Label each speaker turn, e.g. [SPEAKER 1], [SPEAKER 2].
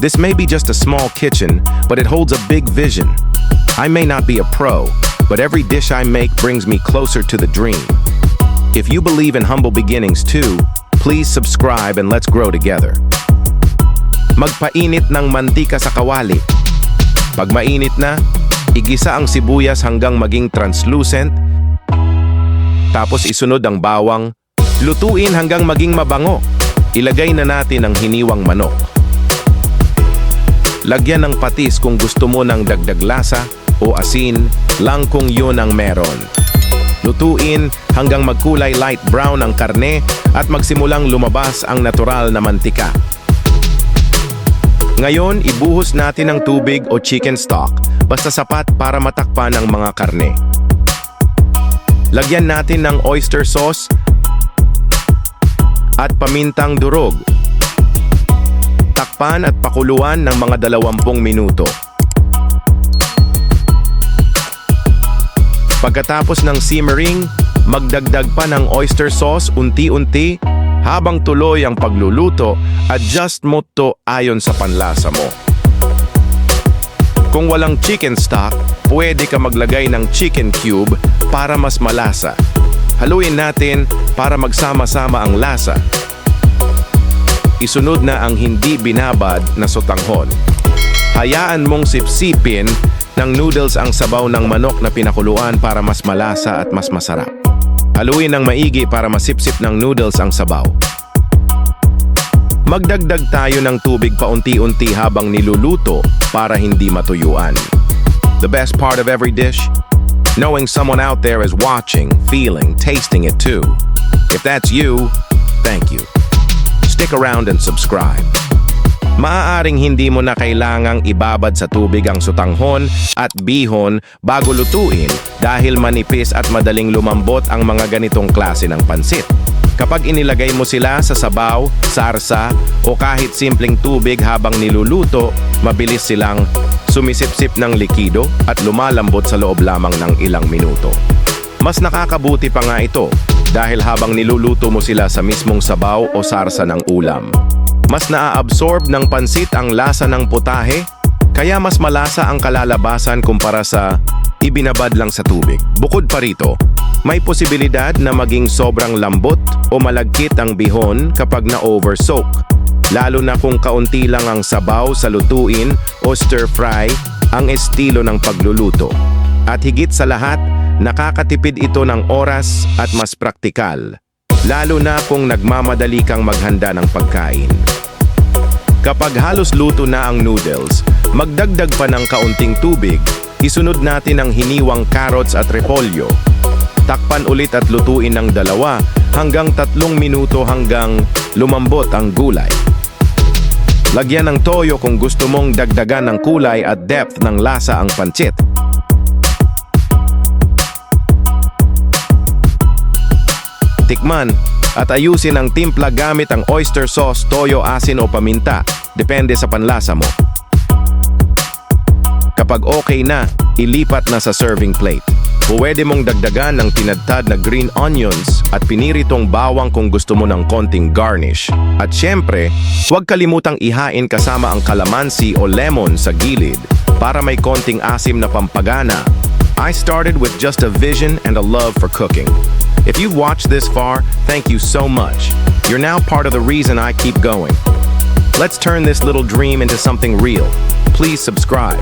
[SPEAKER 1] This may be just a small kitchen, but it holds a big vision. I may not be a pro, but every dish I make brings me closer to the dream. If you believe in humble beginnings too, please subscribe and let's grow together. Magpainit ng mantika sa kawali. Pag mainit na, igisa ang sibuyas hanggang maging translucent, tapos isunod ang bawang, lutuin hanggang maging mabango. Ilagay na natin ang hiniwang manok. Lagyan ng patis kung gusto mo ng dagdag lasa o asin lang kung yun ang meron. Lutuin hanggang magkulay light brown ang karne at magsimulang lumabas ang natural na mantika. Ngayon, ibuhos natin ang tubig o chicken stock basta sapat para matakpan ang mga karne. Lagyan natin ng oyster sauce at pamintang durog. Takpan at pakuluan ng mga 20 minuto. Pagkatapos ng simmering, magdagdag pa ng oyster sauce unti-unti habang tuloy ang pagluluto. Adjust mo to ayon sa panlasa mo. Kung walang chicken stock, pwede ka maglagay ng chicken cube para mas malasa. Haluin natin para magsama-sama ang lasa. Isunod na ang hindi binabad na sotanghon. Hayaan mong sipsipin ng noodles ang sabaw ng manok na pinakuluan para mas malasa at mas masarap. Haluin ng maigi para masipsip ng noodles ang sabaw. Magdagdag tayo ng tubig paunti-unti habang niluluto para hindi matuyuan. The best part of every dish? Knowing someone out there is watching, feeling, tasting it too. If that's you, thank you. Stick around and subscribe. Maaaring hindi mo na kailangang ibabad sa tubig ang sotanghon at bihon bago lutuin dahil manipis at madaling lumambot ang mga ganitong klase ng pansit. Kapag inilagay mo sila sa sabaw, sarsa o kahit simpleng tubig habang niluluto, mabilis silang sumisipsip ng likido at lumalambot sa loob lamang ng ilang minuto. Mas nakakabuti pa nga ito dahil habang niluluto mo sila sa mismong sabaw o sarsa ng ulam. Mas naa-absorb ng pansit ang lasa ng putahe, kaya mas malasa ang kalalabasan kumpara sa ibinabad lang sa tubig. Bukod pa rito, may posibilidad na maging sobrang lambot o malagkit ang bihon kapag na-oversoak, lalo na kung kaunti lang ang sabaw sa lutuin o stir-fry ang estilo ng pagluluto. At higit sa lahat, nakakatipid ito ng oras at mas praktikal, lalo na kung nagmamadali kang maghanda ng pagkain. Kapag halos luto na ang noodles, magdagdag pa ng kaunting tubig, isunod natin ang hiniwang carrots at repolyo. Takpan ulit at lutuin ng 2 hanggang 3 minuto hanggang lumambot ang gulay. Lagyan ng toyo kung gusto mong dagdagan ng kulay at depth ng lasa ang pancit. Tikman at ayusin ang timpla gamit ang oyster sauce, toyo, asin o paminta, depende sa panlasa mo. Kapag okay na, ilipat na sa serving plate. Pwede mong dagdagan ng tinadtad na green onions at piniritong bawang kung gusto mo ng konting garnish. At syempre, huwag kalimutang ihain kasama ang kalamansi o lemon sa gilid para may konting asim na pampagana. I started with just a vision and a love for cooking. If you've watched this far, thank you so much. You're now part of the reason I keep going. Let's turn this little dream into something real. Please subscribe.